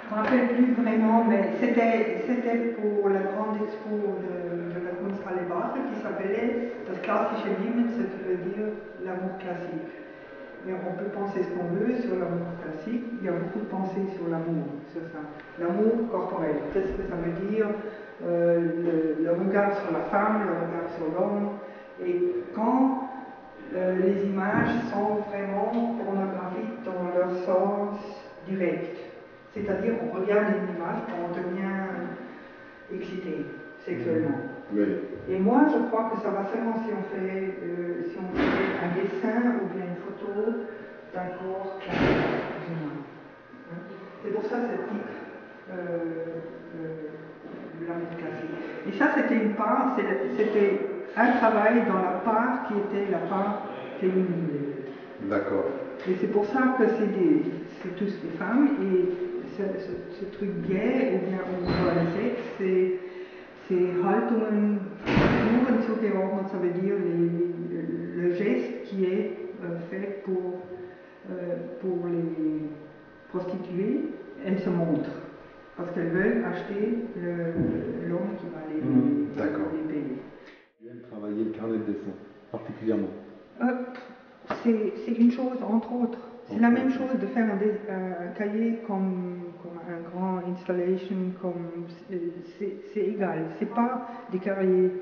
Je ne me rappelle plus vraiment, mais c'était pour la grande expo de la Kunsthalle Basel qui s'appelait Das klassische Lieben, ce qui veut dire l'amour classique. Et on peut penser ce qu'on veut sur l'amour classique, il y a beaucoup de pensées sur l'amour, sur ça. L'amour corporel, qu'est-ce que ça veut dire, le regard sur la femme, le regard sur l'homme, et quand les images sont vraiment pornographiques dans leur sens direct. C'est-à-dire on regarde une image et on devient excité sexuellement. Oui. Et moi je crois que ça va seulement si on fait un dessin ou bien une photo d'un corps humain. C'est pour ça ce titre de l'amour classique. Et ça c'était une part, c'était un travail dans la part qui était la part féminine. D'accord. Et c'est pour ça que c'est tous des femmes, et ce truc gay ou bien sexe, c'est Haltungen, Figuren zugeordnet, ça veut dire le geste qui est fait pour les prostituées. Elles se montrent parce qu'elles veulent acheter l'homme qui va les payer. Tu aimes travailler le carnet de dessin, particulièrement? C'est une chose entre autres. C'est la même chose de faire un cahier comme un grand installation, c'est égal. C'est pas des cahiers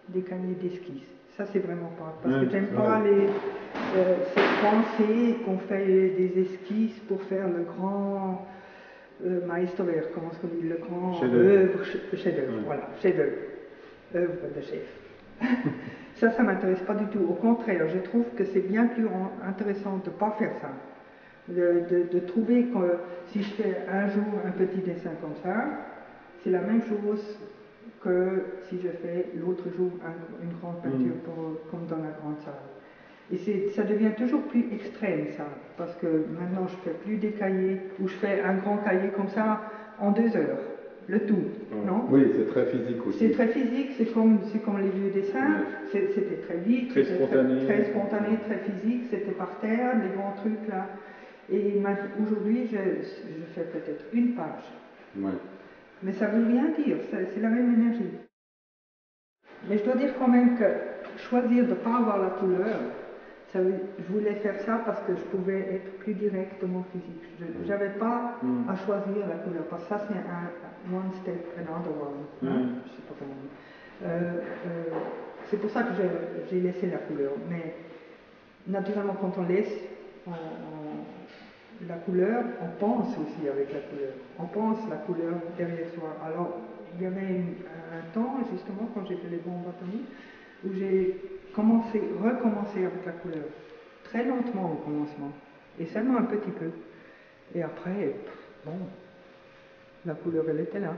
d'esquisse. Ça c'est vraiment pas. Parce que j'aime pas cette pensée qu'on fait des esquisses pour faire le grand Meisterwerk, comment est-ce qu'on dit, le grand œuvre, chef-d'œuvre, voilà, chef-d'œuvre, œuvre de chef. Ça m'intéresse pas du tout. Au contraire, je trouve que c'est bien plus intéressant de ne pas faire ça. De trouver que si je fais un jour un petit dessin comme ça, c'est la même chose que si je fais l'autre jour une grande peinture comme dans la grande salle. Et ça devient toujours plus extrême ça, parce que maintenant je fais plus des cahiers, ou je fais un grand cahier comme ça en 2 heures. Le tout, non? Oui, c'est très physique aussi. C'est très physique, c'est comme les vieux dessins, c'était très vite, très spontané, très physique, c'était par terre, les grands trucs là. Et aujourd'hui, je fais peut-être une page. Ouais. Mais ça ne veut rien dire, c'est la même énergie. Mais je dois dire quand même que choisir de ne pas avoir la couleur, je voulais faire ça parce que je pouvais être plus directement physique. Je n'avais pas à choisir la couleur, parce que ça c'est un one step, another one. Je ne sais pas comment dire. C'est pour ça que j'ai laissé la couleur. Mais naturellement, quand on laisse la couleur, on pense aussi avec la couleur. On pense la couleur derrière soi. Alors, il y avait un temps, justement, quand j'ai fait les bombes atomiques, où j'ai recommencé avec la couleur. Très lentement au commencement. Et seulement un petit peu. Et après, bon, la couleur, elle était là.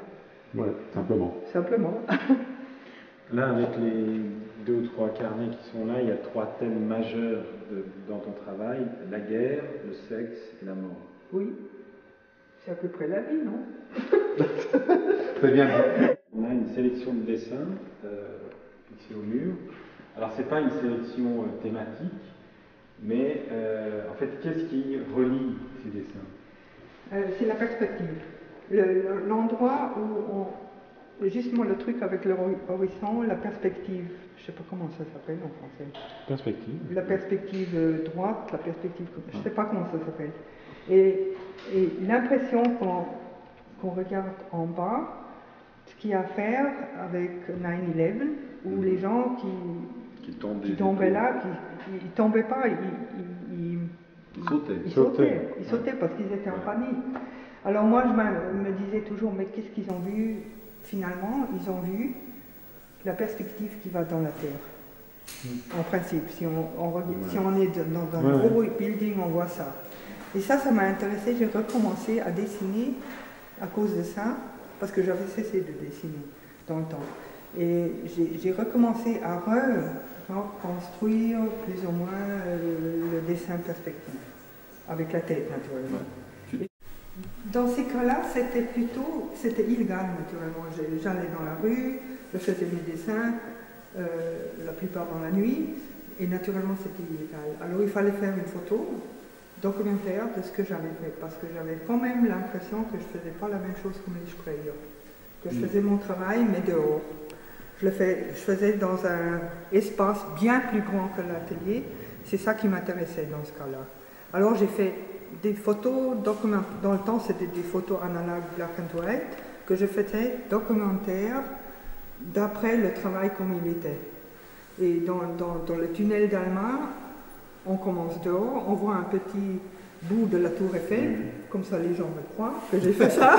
Ouais, simplement. Simplement. Là, avec les 2 ou 3 carnets qui sont là, il y a 3 thèmes majeurs dans ton travail: la guerre, le sexe et la mort. Oui, c'est à peu près la vie, non? Très bien. On a une sélection de dessins ici au mur. Alors, ce n'est pas une sélection thématique, mais en fait, qu'est-ce qui relie ces dessins? C'est la perspective. L'endroit où justement le truc avec l'horizon, la perspective, je ne sais pas comment ça s'appelle en français. Perspective. La perspective droite, la perspective, je ne sais pas comment ça s'appelle. Et l'impression qu'on regarde en bas, ce qu'il y a à faire avec 9/11, où les gens qui tombaient là, ils ne tombaient pas, ils sautaient parce qu'ils étaient en panique. Alors moi je me disais toujours, mais qu'est-ce qu'ils ont vu? Finalement, ils ont vu la perspective qui va dans la terre. En principe, si on est dans un gros building, on voit ça. Et ça m'a intéressé, j'ai recommencé à dessiner à cause de ça, parce que j'avais cessé de dessiner dans le temps. Et j'ai recommencé à reconstruire plus ou moins le dessin perspective, avec la tête naturellement. Dans ces cas-là, c'était illégal naturellement. J'allais dans la rue, je faisais mes dessins, la plupart dans la nuit, et naturellement c'était illégal. Alors il fallait faire une photo, documentaire de ce que j'avais fait, parce que j'avais quand même l'impression que je ne faisais pas la même chose comme les sprayeurs, que je faisais mon travail, mais dehors. Je faisais dans un espace bien plus grand que l'atelier, c'est ça qui m'intéressait dans ce cas-là. Alors j'ai fait des photos, dans le temps c'était des photos analogues black and white, que je faisais documentaire d'après le travail comme il était. Et dans le tunnel d'Alma, on commence dehors, on voit un petit bout de la tour Eiffel, comme ça les gens me croient que j'ai fait ça.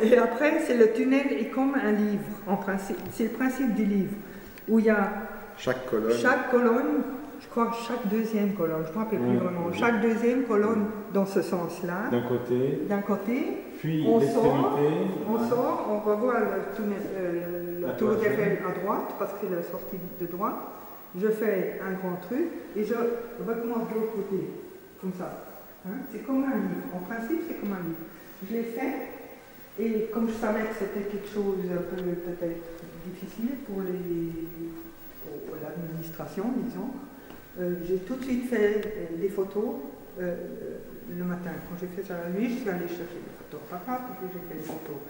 Et après, c'est le tunnel est comme un livre, en principe. C'est le principe du livre, où il y a chaque colonne, je crois chaque deuxième colonne, je ne me rappelle plus vraiment, chaque deuxième colonne dans ce sens-là. D'un côté, puis on sort, on revoit le tunnel, la tour Eiffel à droite, parce que c'est la sortie de droite. Je fais un grand truc et je recommence de l'autre côté, comme ça. Hein? C'est comme un livre, en principe c'est comme un livre. Je l'ai fait et comme je savais que c'était quelque chose un peu peut-être difficile pour l'administration, disons, j'ai tout de suite fait des photos le matin. Quand j'ai fait ça la nuit, je suis allée chercher des photographes et puis j'ai fait des photos.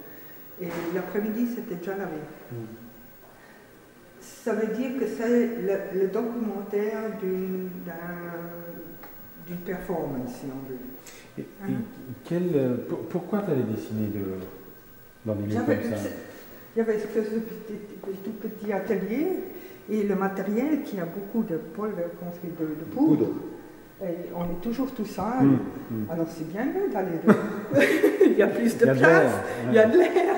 Et l'après-midi, c'était déjà lavé. Ça veut dire que c'est le documentaire d'une performance, si on veut. Pourquoi tu allais dessiner dans des lieux comme ça? Il y avait ce tout petit atelier et le matériel qui a beaucoup de poudre. Et on est toujours tout seul. Alors c'est bien mieux d'aller dehors. Il y a plus de place, il y a de l'air.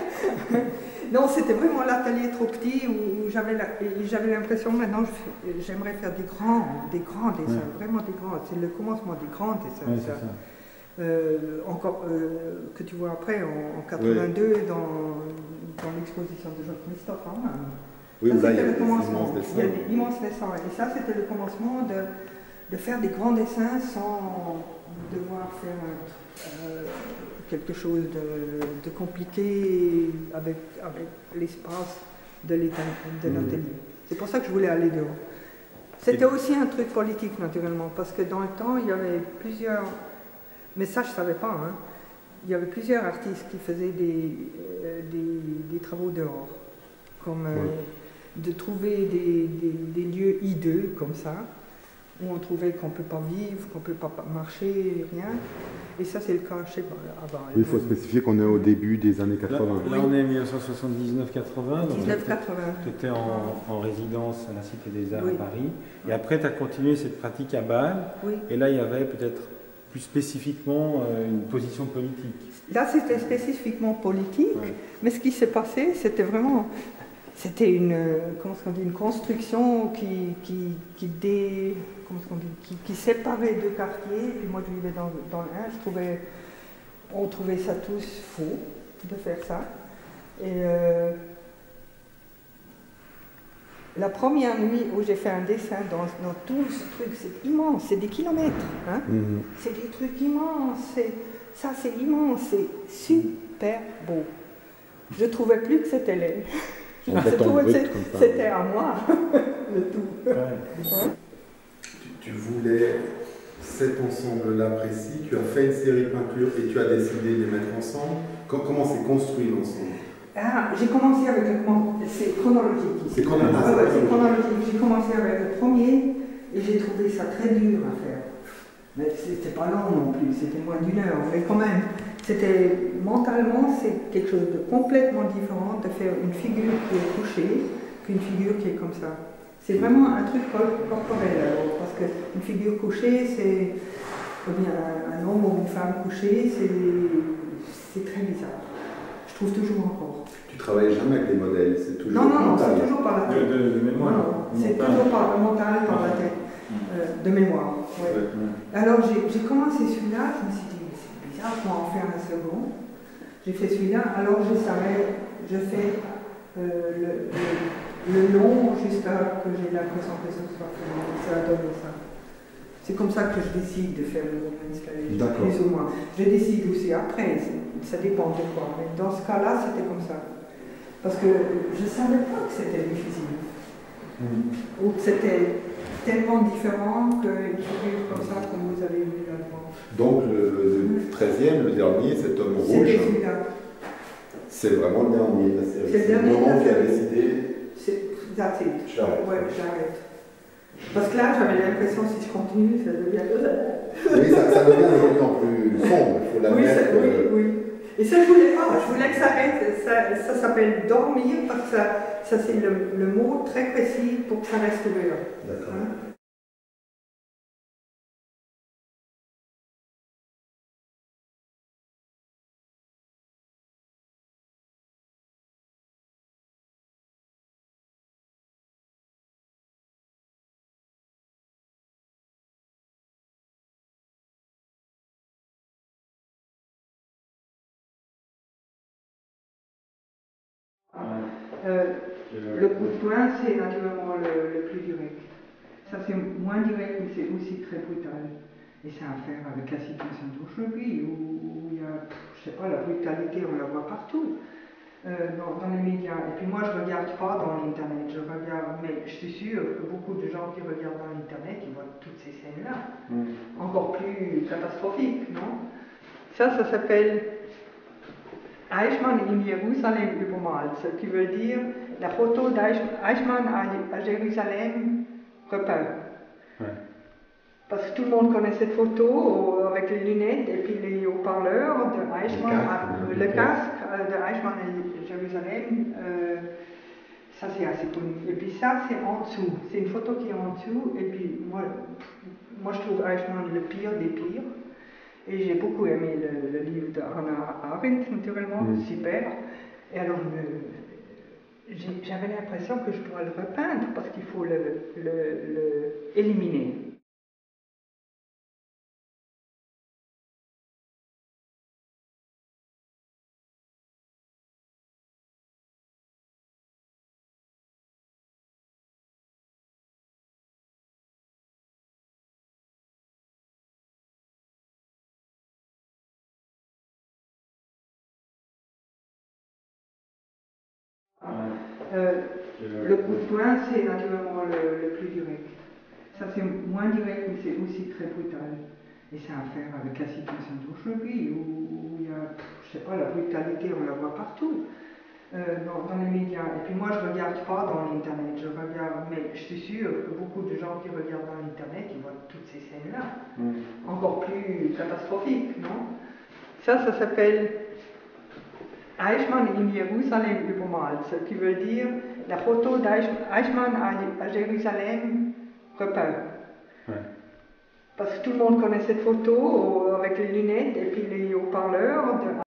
Non, c'était vraiment l'atelier trop petit où j'avais l'impression maintenant j'aimerais faire des grands dessins, vraiment des grands. C'est le commencement des grands dessins. Que tu vois après en 82 dans l'exposition de Jean-Christophe. Oui, ça, là, c'était le commencement. Il y a des immenses dessins. Et ça, c'était le commencement de faire des grands dessins sans devoir faire quelque chose de compliqué avec l'espace de l'atelier. C'est pour ça que je voulais aller dehors. C'était aussi un truc politique, naturellement, parce que dans le temps, il y avait plusieurs... Mais ça, je ne savais pas. Hein. Il y avait plusieurs artistes qui faisaient des travaux dehors, comme de trouver des lieux hideux, comme ça, où on trouvait qu'on ne peut pas vivre, qu'on ne peut pas marcher, rien. Et ça, c'est le cas chez avant. Il faut spécifier qu'on est au début des années 80. Là on est 1979-80. 1980. Tu étais en résidence à la Cité des Arts à Paris. Et après, tu as continué cette pratique à Bâle. Et là, il y avait peut-être plus spécifiquement une position politique. Là, c'était spécifiquement politique. Mais ce qui s'est passé, c'était vraiment... C'était une construction qui séparait deux quartiers. Et moi, je vivais dans l'un. On trouvait ça tous faux de faire ça. Et la première nuit où j'ai fait un dessin dans tout ce truc, c'est immense, c'est des kilomètres. Hein? C'est des trucs immenses. Ça, c'est immense, c'est super beau. Je trouvais plus que c'était laid. C'était à moi, le tout. Tu voulais cet ensemble-là précis, tu as fait une série de peintures et tu as décidé de les mettre ensemble. Comment s'est construit l'ensemble? J'ai commencé avec c'est chronologique. C'est chronologique. C'est chronologique. J'ai commencé avec le premier et j'ai trouvé ça très dur à faire. Mais c'était pas long non plus, c'était moins d'1 heure. Mais quand même, mentalement, c'est quelque chose de complètement différent de faire une figure qui est couchée qu'une figure qui est comme ça. C'est vraiment un truc corporel alors, parce qu'une figure couchée, c'est bien un homme ou une femme couchée, c'est très bizarre. Je trouve toujours encore. Tu travailles jamais avec des modèles, c'est toujours Non, c'est toujours par la tête. De mémoire. Non, c'est toujours par le mental, par la tête. De mémoire. Alors j'ai commencé celui-là, je me suis dit, c'est bizarre, je vais en faire un second. J'ai fait celui-là, alors je savais, je fais le long jusqu'à que j'ai l'impression que ce soit fini. Ça a donné ça. C'est comme ça que je décide de faire le Woman Installation, plus ou moins. Je décide aussi après, ça dépend de quoi. Mais dans ce cas-là, c'était comme ça. Parce que je ne savais pas que c'était difficile. où c'était tellement différent qu'il faut vivre comme ça, comme vous avez vu là-devant. Donc le 13e, le dernier, cet homme rouge, C'était celui-là. c'est vraiment le dernier de la série. C'est le dernier moment de la qui a série. décidé. That's it. J'arrête. Ouais, j'arrête. Parce que là, j'avais l'impression, si je continue, ça devient... Oui, ça devient de plus en plus sombre, il faut la oui, mettre. oui. Et ça, je voulais pas. Je voulais que ça reste. Ça s'appelle dormir parce que ça c'est le mot très précis pour que ça reste ouvert. D'accord. Hein? Le coup de poing, c'est naturellement le plus direct. Ça, c'est moins direct, mais c'est aussi très brutal. Et ça a à faire avec la situation d'aujourd'hui, où il y a, je sais pas, la brutalité, on la voit partout, dans les médias. Et puis moi, je ne regarde pas dans l'Internet, je regarde, mais je suis sûre que beaucoup de gens qui regardent dans l'Internet, ils voient toutes ces scènes-là. Encore plus catastrophiques, non? Ça s'appelle Eichmann in Jérusalem übermalt, ce qui veut dire la photo d'Eichmann à Jérusalem repeint. Ouais. Parce que tout le monde connaît cette photo avec les lunettes et puis les haut-parleurs de Eichmann, le casque de Eichmann à Jérusalem. Ça c'est assez connu. Et puis ça c'est en dessous, c'est une photo qui est en dessous. Et puis moi je trouve Eichmann le pire des pires. Et j'ai beaucoup aimé le livre de Hannah Arendt, naturellement, super. Et alors, j'avais l'impression que je dois le repeindre parce qu'il faut le éliminer. Le coup de poing, c'est naturellement le plus direct. Ça, c'est moins direct, mais c'est aussi très brutal. Et ça a à faire avec la situation d'aujourd'hui, où il y a, je sais pas, la brutalité, on la voit partout, dans les médias. Et puis moi, je ne regarde pas dans l'Internet, je regarde, mais je suis sûre que beaucoup de gens qui regardent dans l'Internet, ils voient toutes ces scènes-là. Encore plus catastrophiques, non? Ça s'appelle Eichmann in Jérusalem übermalt, ce qui veut dire la photo d'Eichmann à Jérusalem repeint. Ouais. Parce que tout le monde connaît cette photo avec les lunettes et puis les haut-parleurs de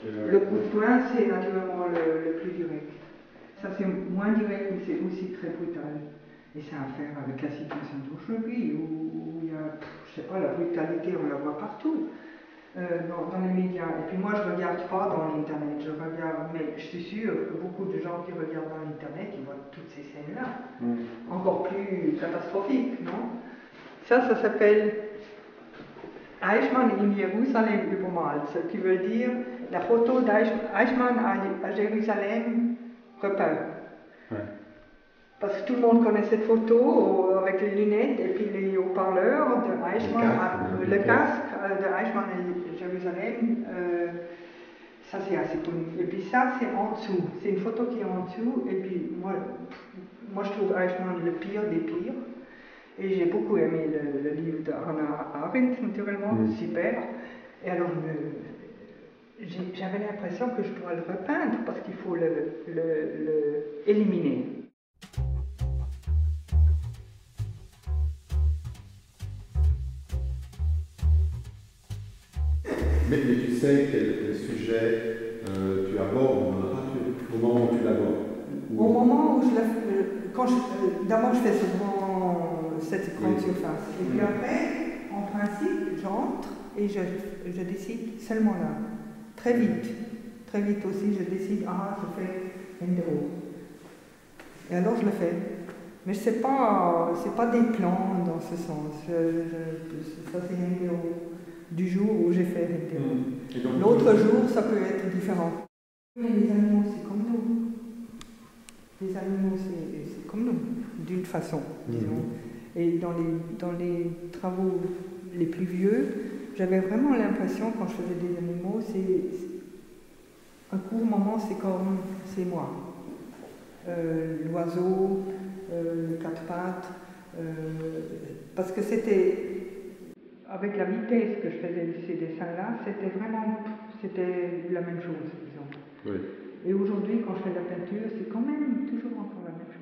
le coup de poing, c'est naturellement le plus direct. Ça, c'est moins direct, mais c'est aussi très brutal. Et ça a à faire avec la situation d'aujourd'hui, où il y a, je sais pas, la brutalité, on la voit partout, dans les médias. Et puis moi, je ne regarde pas dans l'Internet, je regarde, mais je suis sûre que beaucoup de gens qui regardent dans l'Internet, ils voient toutes ces scènes-là. Encore plus catastrophiques, non? Ça s'appelle Eichmann in Jérusalem übermalt, ce qui veut dire la photo d'Eichmann à Jérusalem repeint. Ouais. Parce que tout le monde connaît cette photo avec les lunettes et puis les haut-parleurs de Eichmann, le casque de Eichmann à Jérusalem. Ça c'est assez connu. Et puis ça c'est en dessous, c'est une photo qui est en dessous. Et puis moi je trouve Eichmann le pire des pires. Et j'ai beaucoup aimé le livre de Hannah Arendt, naturellement, super. Et alors, j'avais l'impression que je dois le repeindre parce qu'il faut le éliminer. Mais tu sais quel sujet tu abordes au moment où tu l'abordes. Au moment où d'abord je fais cette grande surface. Et puis après, en principe, j'entre et je décide seulement là. Très vite. Très vite aussi, je décide, je fais une déro. Et alors je le fais. Mais c'est pas des plans dans ce sens. Ça c'est une déro du jour où j'ai fait une déro. L'autre jour, ça peut être différent. Mais les animaux, c'est comme nous. Les animaux, c'est comme nous, d'une façon, disons. Et dans les travaux les plus vieux, j'avais vraiment l'impression, quand je faisais des animaux, un court moment, c'est moi. L'oiseau, le quatre pattes, parce que c'était, avec la vitesse que je faisais ces dessins-là, c'était la même chose, disons. Oui. Et aujourd'hui, quand je fais de la peinture, c'est quand même toujours encore la même chose.